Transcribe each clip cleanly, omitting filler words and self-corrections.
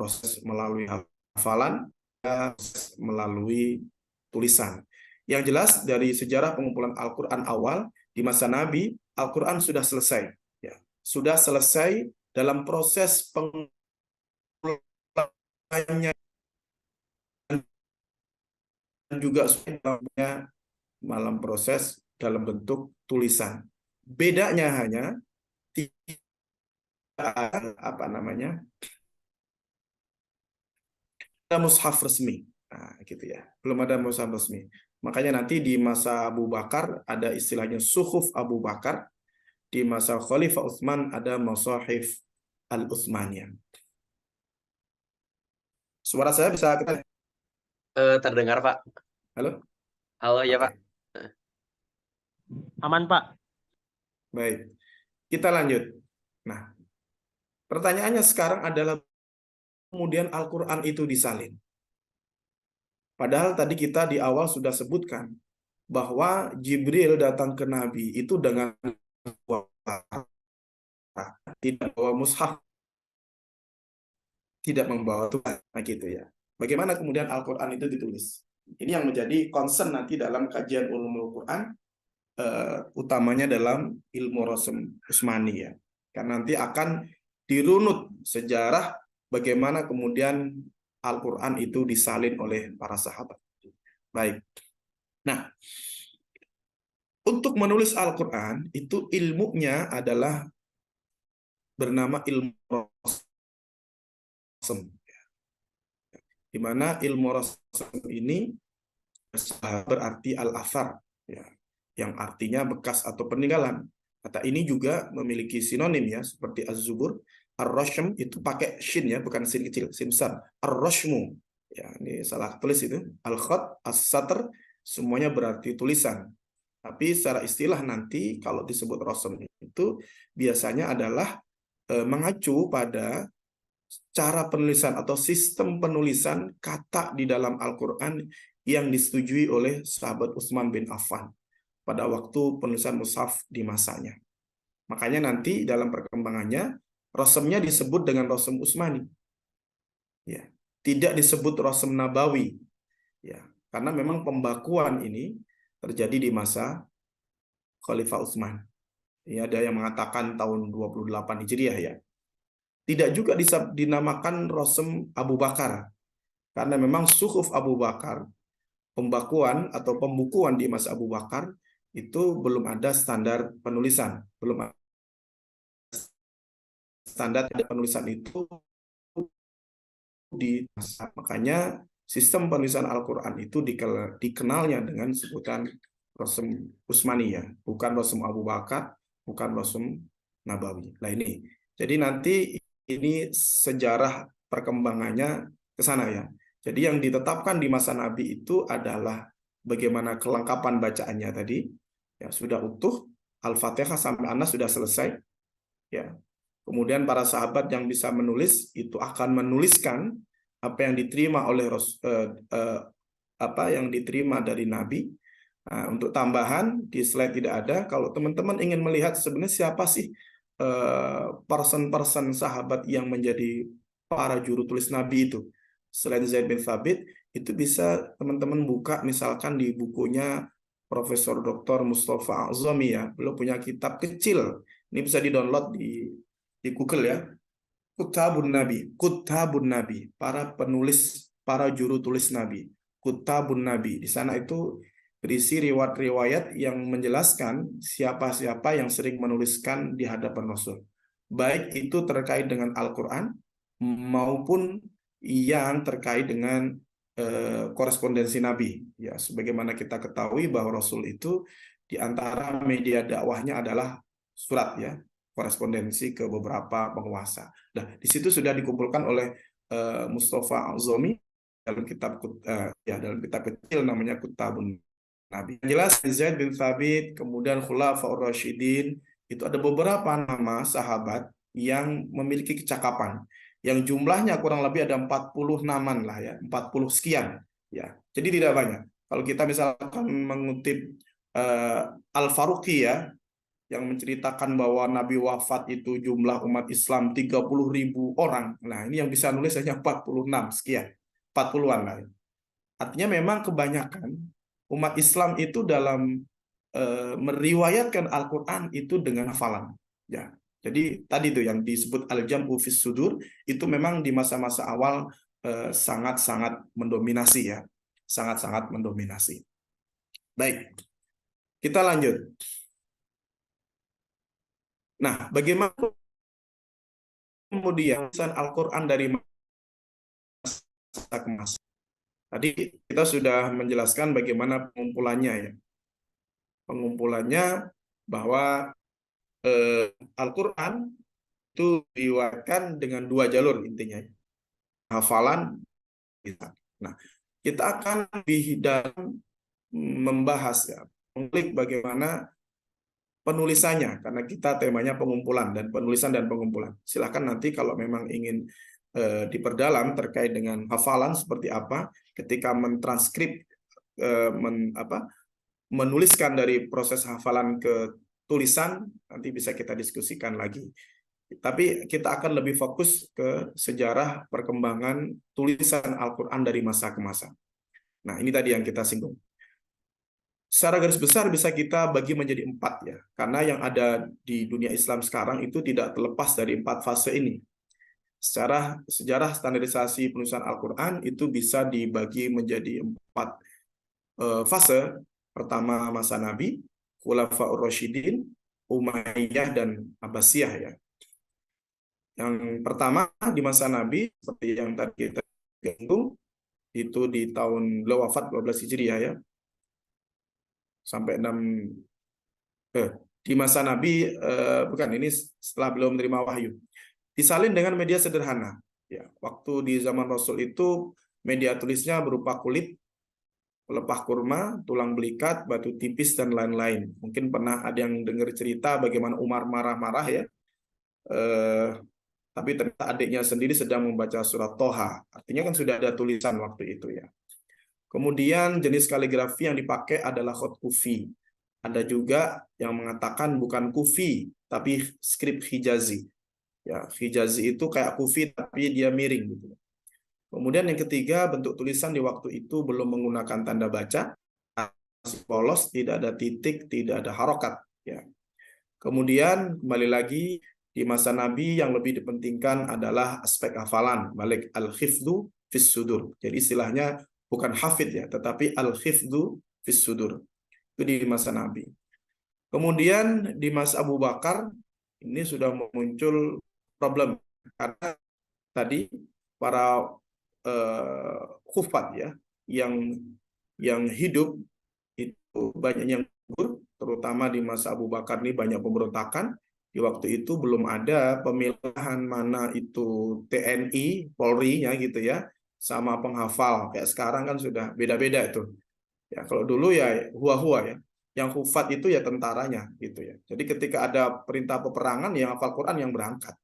proses melalui hafalan, proses melalui tulisan. Yang jelas dari sejarah pengumpulan Al-Quran awal di masa Nabi, Al-Quran sudah selesai. Ya, sudah selesai dalam proses pengumpulannya dan juga dalam proses dalam bentuk tulisan. Bedanya hanya tidak ada mushaf resmi. Nah, gitu ya. Belum ada mushaf resmi. Makanya nanti di masa Abu Bakar ada istilahnya suhuf Abu Bakar, di masa Khalifah Utsman ada mushaf al-Utsmaniyah. Suara saya bisa kita terdengar, Pak. Halo? Halo, ya, Pak. Aman, Pak. Baik. Kita lanjut. Nah, pertanyaannya sekarang adalah kemudian Al-Quran itu disalin. Padahal tadi kita di awal sudah sebutkan bahwa Jibril datang ke Nabi itu dengan tidak bawa mushaf, tidak membawa Tuhan, nah gitu ya. Bagaimana kemudian Al-Quran itu ditulis? Ini yang menjadi concern nanti dalam kajian ulumul Quran, utamanya dalam ilmu Rasm Utsmani ya. Karena nanti akan dirunut sejarah bagaimana kemudian Al-Quran itu disalin oleh para sahabat. Baik. Nah, untuk menulis Al-Quran itu ilmunya adalah bernama ilmu Rasm. Di mana ilmu Rasm ini berarti al-athar, ya, yang artinya bekas atau peninggalan. Kata ini juga memiliki sinonim ya, seperti az-zubur, ar-rashm itu pakai shin ya, bukan sin kecil, sin besar. Ar-rashmu, ya ini salah tulis itu. Al-khat, as-satr, semuanya berarti tulisan. Tapi secara istilah nanti kalau disebut rasm itu biasanya adalah mengacu pada cara penulisan atau sistem penulisan kata di dalam Al-Quran yang disetujui oleh sahabat Utsman bin Affan pada waktu penulisan mushaf di masanya. Makanya nanti dalam perkembangannya rasmnya disebut dengan rasm Utsmani. Ya, tidak disebut rasm Nabawi. Ya, karena memang pembakuan ini terjadi di masa Khalifah Utsman. Ya, ada yang mengatakan tahun 28 Hijriah ya. Tidak juga dinamakan rasm Abu Bakar. Karena memang suhuf Abu Bakar, pembakuan atau pembukuan di masa Abu Bakar itu belum ada standar penulisan, belum ada standar penulisan itu di masa. Makanya sistem penulisan Al-Quran itu dikenalnya dengan sebutan Rasm Utsmaniyah, bukan Rasm Abu Bakar, bukan Rasm Nabawi. Nah ini, jadi nanti ini sejarah perkembangannya ke sana ya. Jadi yang ditetapkan di masa Nabi itu adalah bagaimana kelengkapan bacaannya tadi, ya sudah utuh, Al-Fatihah sampai Anas sudah selesai, ya. Kemudian para sahabat yang bisa menulis itu akan menuliskan apa yang diterima oleh apa yang diterima dari Nabi. Nah, untuk tambahan di slide tidak ada. Kalau teman-teman ingin melihat sebenarnya siapa sih person-person sahabat yang menjadi para juru tulis Nabi itu, selain Zaid bin Thabit, itu bisa teman-teman buka misalkan di bukunya Profesor Dr. Mustafa Azami ya. Beliau punya kitab kecil. Ini bisa di-download di Google ya. Kutabun Nabi, para penulis, para juru tulis Nabi. Kutabun Nabi. Di sana itu berisi riwayat-riwayat yang menjelaskan siapa-siapa yang sering menuliskan di hadapan Rasul. Baik itu terkait dengan Al-Quran maupun yang terkait dengan korespondensi Nabi. Ya, sebagaimana kita ketahui bahwa Rasul itu di antara media dakwahnya adalah surat ya, korespondensi ke beberapa penguasa. Nah, di situ sudah dikumpulkan oleh Mustafa Azami dalam kitab dalam kitab kecil namanya Kutabun Nabi. Yang jelas Zaid bin Thabit, kemudian Khulafaur Rasyidin, itu ada beberapa nama sahabat yang memiliki kecakapan. Yang jumlahnya kurang lebih ada 40 naman lah ya, 40 sekian ya. Jadi tidak banyak. Kalau kita misalkan mengutip Al-Faruqi ya, yang menceritakan bahwa Nabi wafat itu jumlah umat Islam 30.000 orang. Nah, ini yang bisa nulis hanya 46 sekian, 40-an lah. Artinya memang kebanyakan umat Islam itu dalam meriwayatkan Al-Quran itu dengan hafalan. Ya, jadi tadi itu yang disebut al-jam'u fis sudur itu memang di masa-masa awal sangat-sangat mendominasi ya, sangat-sangat mendominasi. Baik, kita lanjut. Nah, bagaimana kemudian Al-Quran dari masa ke masa? Tadi kita sudah menjelaskan bagaimana pengumpulannya ya. Pengumpulannya bahwa Al-Quran itu diriwayatkan dengan dua jalur intinya. Hafalan. Nah, kita akan lebih dalam membahas ya, mengulik bagaimana penulisannya, karena kita temanya pengumpulan dan penulisan dan pengumpulan. Silakan nanti kalau memang ingin diperdalam terkait dengan hafalan seperti apa, ketika mentranskrip, menuliskan dari proses hafalan ke tulisan, nanti bisa kita diskusikan lagi. Tapi kita akan lebih fokus ke sejarah perkembangan tulisan Al-Quran dari masa ke masa. Nah, ini tadi yang kita singgung. Secara garis besar bisa kita bagi menjadi 4 ya, karena yang ada di dunia Islam sekarang itu tidak terlepas dari 4 fase ini. Secara sejarah standarisasi penulisan Al-Quran itu bisa dibagi menjadi 4 fase. Pertama masa Nabi, Khulafaur Rasyidin, Umayyah, dan Abbasiyah ya. Yang pertama di masa Nabi, seperti yang tadi kita singgung, itu di tahun beliau wafat 12 Hijriah ya, sampai 6 di masa Nabi, bukan, ini setelah beliau menerima wahyu. Disalin dengan media sederhana. Ya, waktu di zaman Rasul itu media tulisnya berupa kulit, pelepah kurma, tulang belikat, batu tipis, dan lain-lain. Mungkin pernah ada yang dengar cerita bagaimana Umar marah-marah ya, tapi ternyata adiknya sendiri sedang membaca surat Toha. Artinya kan sudah ada tulisan waktu itu ya. Kemudian jenis kaligrafi yang dipakai adalah khot kufi. Ada juga yang mengatakan bukan kufi, tapi skrip Hijazi. Ya, Hijazi itu kayak kufi tapi dia miring gitu. Kemudian yang ketiga, bentuk tulisan di waktu itu belum menggunakan tanda baca, masih polos, tidak ada titik, tidak ada harokat. Ya. Kemudian kembali lagi di masa Nabi yang lebih dipentingkan adalah aspek hafalan, balik al-hifdzu fis sudur. Jadi istilahnya bukan hafid ya, tetapi al-hifdzu fis sudur. Itu di masa Nabi. Kemudian di masa Abu Bakar ini sudah muncul problem karena tadi para khufat ya yang hidup itu banyak yang gugur, terutama di masa Abu Bakar ini banyak pemberontakan. Di waktu itu belum ada pemilahan mana itu TNI, Polri ya gitu ya, sama penghafal. Kayak sekarang kan sudah beda-beda itu. Ya kalau dulu ya hua-hua ya. Yang hufat itu ya tentaranya gitu ya. Jadi ketika ada perintah peperangan yang hafal Quran yang berangkat.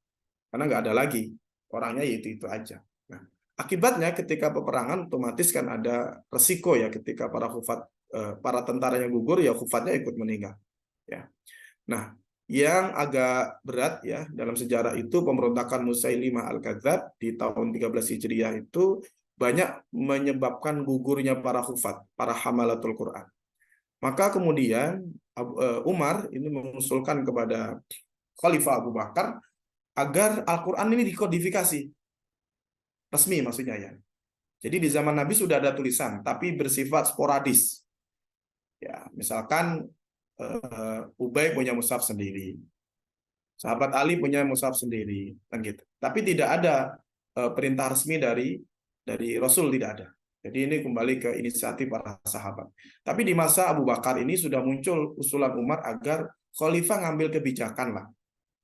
Karena nggak ada lagi. Orangnya itu aja. Nah, akibatnya ketika peperangan otomatis kan ada resiko ya ketika para tentara yang gugur ya hufatnya ikut meninggal. Ya. Nah, yang agak berat ya dalam sejarah itu pemberontakan Musailimah Al-Kadzab di tahun 13 Hijriah itu banyak menyebabkan gugurnya para hufat, para hamalatul Quran. Maka kemudian Umar ini mengusulkan kepada Khalifah Abu Bakar agar Al-Quran ini dikodifikasi. Resmi maksudnya ya. Jadi di zaman Nabi sudah ada tulisan, tapi bersifat sporadis. Ya, misalkan Ubay punya mushaf sendiri, sahabat Ali punya mushaf sendiri, kan gitu. Tapi tidak ada perintah resmi dari Rasul, tidak ada. Jadi ini kembali ke inisiatif para sahabat. Tapi di masa Abu Bakar ini sudah muncul usulan Umar agar khalifah ngambil kebijakan lah,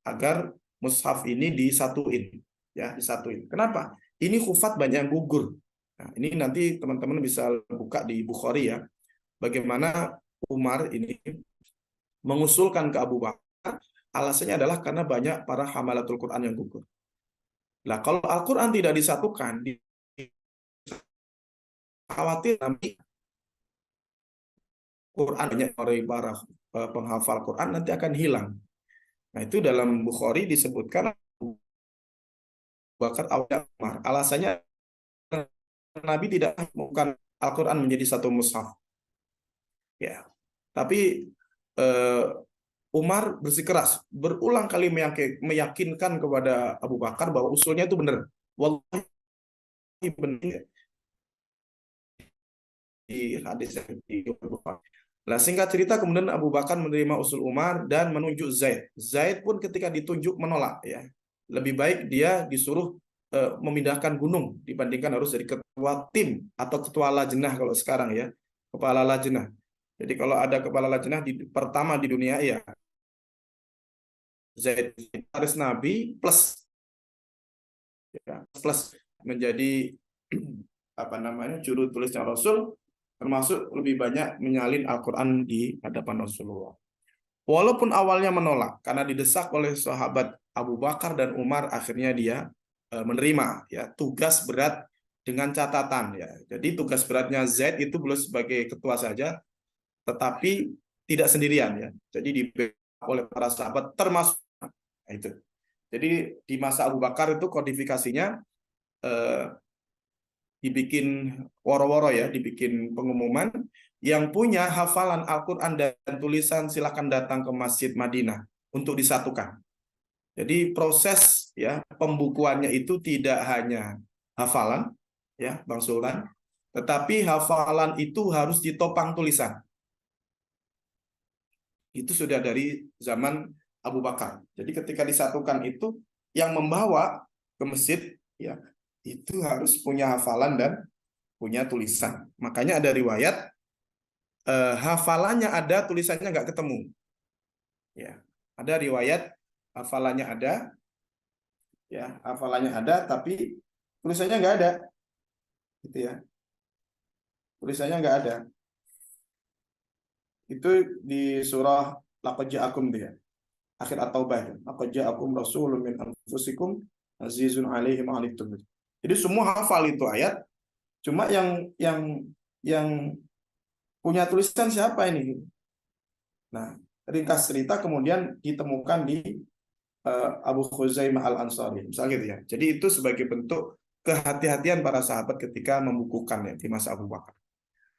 agar mushaf ini disatuin, ya disatuin. Kenapa? Ini khufat banyak yang gugur. Nah, ini nanti teman-teman bisa buka di Bukhari ya, bagaimana Umar ini mengusulkan ke Abu Bakar, alasannya adalah karena banyak para hamalatul Quran yang gugur. Nah, kalau Al-Quran tidak disatukan, khawatir nanti Quran banyak oleh penghafal Quran nanti akan hilang. Nah, itu dalam Bukhari disebutkan Abu Bakar awal Umar. Alasannya Nabi tidak bukan Al-Quran menjadi satu mushaf. Ya. Tapi Umar bersikeras, berulang kali meyakinkan kepada Abu Bakar bahwa usulnya itu benar. Wallahi benar di hadis yang di Bukhari. Nah, singkat cerita kemudian Abu Bakar menerima usul Umar dan menunjuk Zaid. Zaid pun ketika ditunjuk menolak ya. Lebih baik dia disuruh memindahkan gunung dibandingkan harus jadi ketua tim atau ketua lajnah kalau sekarang ya, kepala lajnah. Jadi kalau ada kepala lajnah pertama di dunia ya Zaid harus Nabi plus ya, plus menjadi apa namanya juru tulisnya Rasul, termasuk lebih banyak menyalin Al-Quran di hadapan Rasulullah. Walaupun awalnya menolak karena didesak oleh sahabat Abu Bakar dan Umar, akhirnya dia menerima ya tugas berat dengan catatan ya. Jadi tugas beratnya Zaid itu belum sebagai ketua saja, tetapi tidak sendirian ya. Jadi di-backup oleh para sahabat termasuk itu. Jadi di masa Abu Bakar itu kodifikasinya dibikin woro-woro ya, dibikin pengumuman yang punya hafalan Al-Quran dan tulisan silakan datang ke Masjid Madinah untuk disatukan. Jadi proses ya pembukuannya itu tidak hanya hafalan ya Bang Sultan, tetapi hafalan itu harus ditopang tulisan. Itu sudah dari zaman Abu Bakar. Jadi ketika disatukan itu yang membawa ke masjid ya itu harus punya hafalan dan punya tulisan. Makanya ada riwayat hafalannya ada, tulisannya nggak ketemu. Ya, ada riwayat hafalannya ada, ya hafalannya ada, tapi tulisannya nggak ada, gitu ya. Tulisannya nggak ada. Itu di surah Laqad Ja'akum dia, akhir at-Taubah. Laqad Ja'akum Rasulun min anfusikum azizun 'alaihi ma 'anittum. Jadi semua hafal itu ayat. Cuma yang punya tulisan siapa ini? Nah, ringkas cerita kemudian ditemukan di Abu Khuzaimah Al-Ansari, misalnya gitu ya. Jadi itu sebagai bentuk kehati-hatian para sahabat ketika membukukan ya di masa Abu Bakar.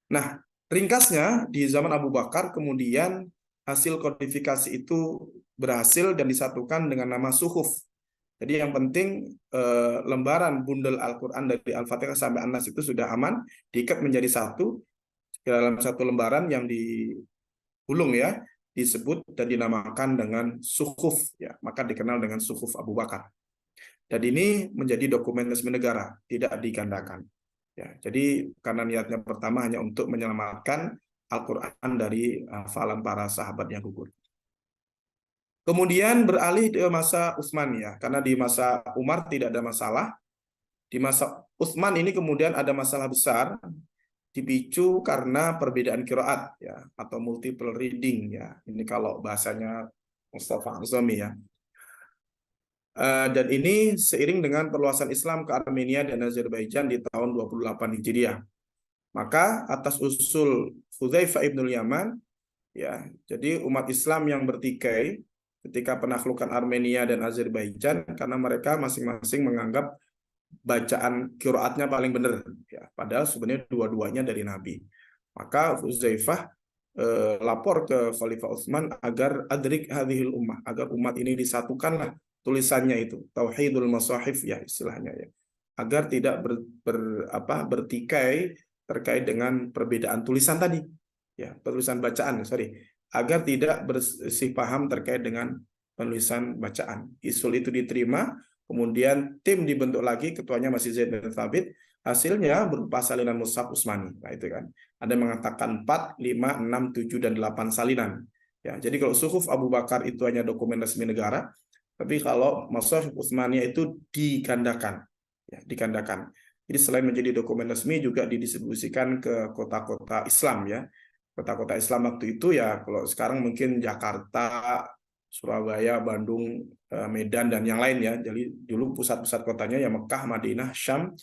Nah, ringkasnya di zaman Abu Bakar kemudian hasil kodifikasi itu berhasil dan disatukan dengan nama suhuf. Jadi yang penting lembaran bundel Al-Quran dari Al-Fatihah sampai An-Nas itu sudah aman, diikat menjadi satu dalam satu lembaran yang digulung ya, disebut dan dinamakan dengan suhuf ya, maka dikenal dengan suhuf Abu Bakar. Dan ini menjadi dokumen resmi negara, tidak digandakan. Ya, jadi karena niatnya pertama hanya untuk menyelamatkan Al-Quran dari hafalan para sahabat yang gugur. Kemudian beralih ke masa Utsman ya, karena di masa Umar tidak ada masalah. Di masa Utsman ini kemudian ada masalah besar, dipicu karena perbedaan qiraat ya, atau multiple reading ya. Ini kalau bahasanya Mustafa Azami ya. Dan ini seiring dengan perluasan Islam ke Armenia dan Azerbaijan di tahun 28 Hijriah. Maka atas usul Hudzaifah ibnul Yaman ya, jadi umat Islam yang bertikai ketika penaklukan Armenia dan Azerbaijan karena mereka masing-masing menganggap bacaan qiraatnya paling benar ya, padahal sebenarnya dua-duanya dari Nabi. Maka Hudzaifah lapor ke Khalifah Utsman agar adrik hadhil ummah, agar umat ini disatukanlah tulisannya itu, tauhidul masahif ya istilahnya ya, agar tidak bertikai terkait dengan perbedaan tulisan tadi ya, tulisan bacaan agar tidak bersih paham terkait dengan penulisan bacaan. Usul itu diterima, kemudian tim dibentuk lagi, ketuanya masih Zaid bin Thabit, hasilnya berupa salinan mushaf Utsmani. Nah itu kan, ada yang mengatakan 4, 5, 6, 7 dan 8 salinan. Ya, jadi kalau suhuf Abu Bakar itu hanya dokumen resmi negara, tapi kalau mushaf Utsmaniyah itu digandakan. Ya, digandakan. Jadi selain menjadi dokumen resmi juga didistribusikan ke kota-kota Islam ya. Kota-kota Islam waktu itu ya, kalau sekarang mungkin Jakarta, Surabaya, Bandung, Medan dan yang lain ya. Jadi dulu pusat-pusat kotanya ya Mekah, Madinah, Syam,